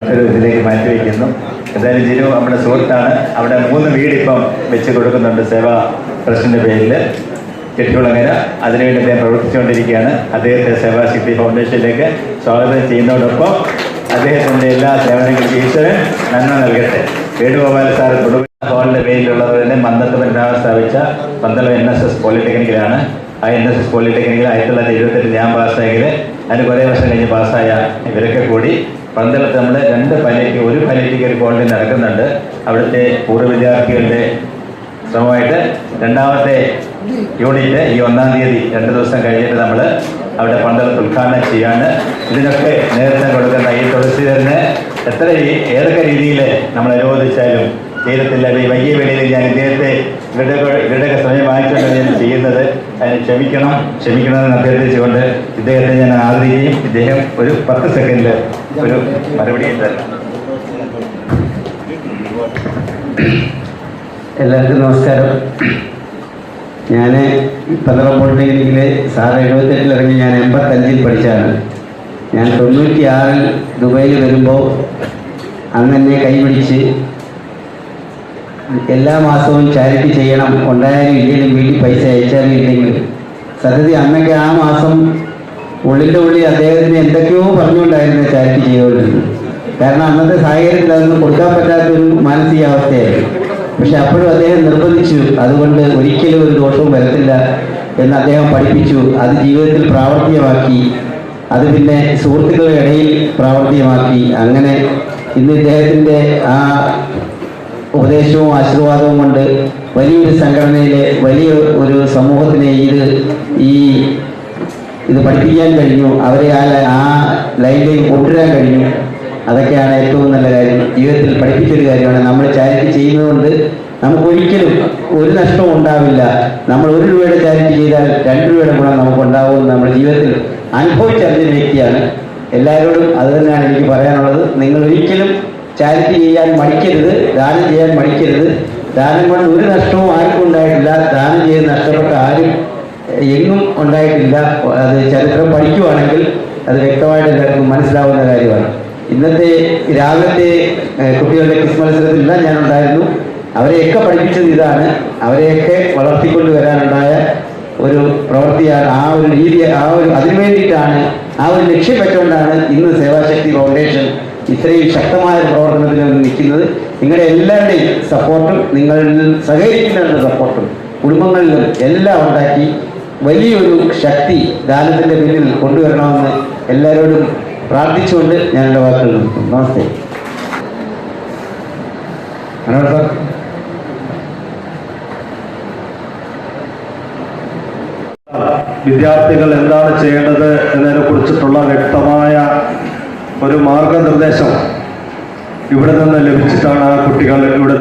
ഒരു ഇതിലേക്ക് മാറ്റിവെക്കുന്നു. എന്തായാലും ജിനു നമ്മുടെ സുഹൃത്താണ്. അവിടെ 3 വീട് ഇപ്പം വെച്ച് കൊടുക്കുന്നുണ്ട് സേവാ ട്രസ്റ്റിൻ്റെ പേരിൽ കെട്ടിക്കുളങ്ങര. അതിനുവേണ്ടി അദ്ദേഹം പ്രവർത്തിച്ചുകൊണ്ടിരിക്കുകയാണ്. അദ്ദേഹത്തെ സേവാശക്തി ഫൗണ്ടേഷനിലേക്ക് സ്വാഗതം ചെയ്യുന്നതോടൊപ്പം അദ്ദേഹത്തിൻ്റെ എല്ലാ സേവനങ്ങൾക്കും ഈശ്വരൻ നന്മ നൽകട്ടെ. വേണുഗോപാൽ സാർ തൊടുപുഴ ഹോളിൻ്റെ പേരിലുള്ളവർ തന്നെ മന്നത്ത് പരമാവധി സ്ഥാപിച്ച പന്തളം NSS പോളിടെക്നിക്കിലാണ്. ആ NSS പോളിടെക്നിക്കിൽ 1928 ഞാൻ പാസ്സായത്. അതിന് കുറേ വർഷം കഴിഞ്ഞ് പാസ്സായ ഇവരൊക്കെ കൂടി പന്തളത്ത് നമ്മൾ 2 പൈലറ്റ്, ഒരു പൈലറ്റിക്കൽ കോളേജിൽ നടക്കുന്നുണ്ട്. അവിടുത്തെ പൂർവ്വ വിദ്യാർത്ഥികളുടെ ശ്രമമായിട്ട് 2ാമത്തെ യൂണിറ്റ് ഈ 1-ാം തീയതി 2 ദിവസം കഴിഞ്ഞിട്ട് നമ്മൾ അവിടെ പന്തളത്ത് ഉദ്ഘാടനം ചെയ്യാണ്. ഇതിനൊക്കെ നേതൃത്വം കൊടുക്കുന്ന ഈ തുളസീധരന് ഏതൊക്കെ രീതിയിൽ നമ്മൾ അനുവദിച്ചാലും തീരത്തില്ല. ഈ വൈകിയ വേളയിൽ ഞാൻ ഇദ്ദേഹത്തെ ഇവരുടെയൊക്കെ സമയം വാങ്ങിച്ചുകൊണ്ട് ഞാൻ ചെയ്യുന്നത്. അതിന് ക്ഷമിക്കണമെന്ന് അഭ്യർത്ഥിച്ചുകൊണ്ട് ഇദ്ദേഹത്തെ ഞാൻ ആദരിക്കുകയും ഇദ്ദേഹം ഒരു 10 സെക്കൻഡ് ഒരു മറുപടി തരണം. എല്ലാവർക്കും നമസ്കാരം. ഞാൻ പന്തളം പോളിടെക്നിക്കിൽ സാറ് 78 ഇറങ്ങി. ഞാൻ 85 പഠിച്ചതാണ്. ഞാൻ 96 ദുബൈയിൽ വരുമ്പോൾ അന്ന് എന്നെ കൈപിടിച്ച് എല്ലാ മാസവും ചാരിറ്റി ചെയ്യണം, ഉണ്ടായാലും ഇല്ലെങ്കിലും വീട്ടിൽ പൈസ അയച്ചാലും ഇല്ലെങ്കിലും സത്യത്തിൽ അന്നൊക്കെ ആ മാസം ഉള്ളിൻ്റെ ഉള്ളിൽ അദ്ദേഹത്തിന് എന്തൊക്കെയോ പറഞ്ഞുകൊണ്ടായിരുന്നു ചാരിറ്റി ചെയ്തുകൊണ്ടിരുന്നത്. കാരണം അന്നത്തെ സാഹചര്യത്തിൽ അതൊന്നും കൊടുക്കാൻ പറ്റാത്തൊരു മാനസികാവസ്ഥയായിരുന്നു. പക്ഷെ അപ്പോഴും അദ്ദേഹം നിർബന്ധിച്ചു. അതുകൊണ്ട് ഒരിക്കലും ഒരു ദോഷവും വരത്തില്ല എന്ന് അദ്ദേഹം പഠിപ്പിച്ചു. അത് ജീവിതത്തിൽ പ്രാവർത്തികമാക്കി. അത് പിന്നെ സുഹൃത്തുക്കളുടെ ഇടയിൽ പ്രാവർത്തികമാക്കി. അങ്ങനെ ഇന്ന് ഇദ്ദേഹത്തിൻ്റെ ആ ഉപദേശവും ആശീർവാദവും കൊണ്ട് വലിയൊരു സംഘടനയിലെ വലിയ ഒരു സമൂഹത്തിനെ ഇത് പഠിപ്പിക്കാൻ കഴിഞ്ഞു. അവരെ ആ ലൈനിലേക്ക് കൊണ്ടുവരാൻ കഴിഞ്ഞു. അതൊക്കെയാണ് ഏറ്റവും നല്ല കാര്യം. ജീവിതത്തിൽ പഠിപ്പിച്ചൊരു കാര്യമാണ്. നമ്മൾ ചാരിറ്റി ചെയ്യുന്നതുകൊണ്ട് നമുക്കൊരിക്കലും ഒരു നഷ്ടവും ഉണ്ടാവില്ല. നമ്മൾ 1 രൂപയുടെ ചാരിറ്റി ചെയ്താൽ 2 രൂപയുടെ ഗുണം നമുക്കുണ്ടാവുമെന്ന് നമ്മൾ ജീവിതത്തിൽ അനുഭവിച്ചറിഞ്ഞ വ്യക്തിയാണ്. എല്ലാവരോടും അത് തന്നെയാണ് എനിക്ക് പറയാനുള്ളത്. നിങ്ങൾ ഒരിക്കലും ചാരിറ്റി ചെയ്യാൻ മടിക്കരുത്, ദാനം ചെയ്യാൻ മടിക്കരുത്. ദാനം കൊണ്ട് ഒരു നഷ്ടവും ആർക്കും ഉണ്ടായിട്ടില്ല. ദാനം ചെയ്ത് നഷ്ടപ്പെട്ട ആരും എങ്ങും ഉണ്ടായിട്ടില്ല. അത് ചരിത്രം പഠിക്കുവാണെങ്കിൽ അത് വ്യക്തമായിട്ട് എല്ലാവർക്കും മനസ്സിലാവുന്ന കാര്യമാണ്. ഇന്നത്തെ രാവിലത്തെ കുട്ടികളുടെ ക്വിസ് മത്സരത്തിലെല്ലാം ഞാനുണ്ടായിരുന്നു. അവരെയൊക്കെ പഠിപ്പിച്ചത് ഇതാണ്. അവരെയൊക്കെ വളർത്തിക്കൊണ്ട് വരാനുണ്ടായ ഒരു പ്രവൃത്തിയാണ്. ആ ഒരു രീതി, അതിനു വേണ്ടിയിട്ടാണ്, ആ ഒരു ലക്ഷ്യം വെച്ചുകൊണ്ടാണ് ഇന്ന് സേവാശക്തി ഫൗണ്ടേഷൻ ഇത്രയും ശക്തമായ പ്രവർത്തനത്തിൽ നിൽക്കുന്നത്. നിങ്ങളുടെ എല്ലാവരുടെയും സപ്പോർട്ടും നിങ്ങൾ സഹകരിക്കുന്നവരുടെ സപ്പോർട്ടും കുടുംബങ്ങളിലും എല്ലാം ഉണ്ടാക്കി വലിയൊരു ശക്തി ദാനത്തിൻ്റെ പിന്നിൽ കൊണ്ടുവരണമെന്ന് എല്ലാവരോടും പ്രാർത്ഥിച്ചുകൊണ്ട് ഞാൻ എൻ്റെ വാക്കുകൾ നിർത്തുന്നു. നമസ്തേ. വിദ്യാർത്ഥികൾ എന്താണ് ചെയ്യേണ്ടത് എന്നതിനെ കുറിച്ചിട്ടുള്ള വ്യക്തമായ ഒരു മാർഗനിർദ്ദേശം ഇവിടെ നിന്ന് ലഭിച്ചിട്ടാണ് ആ കുട്ടികൾ ഇവിടെ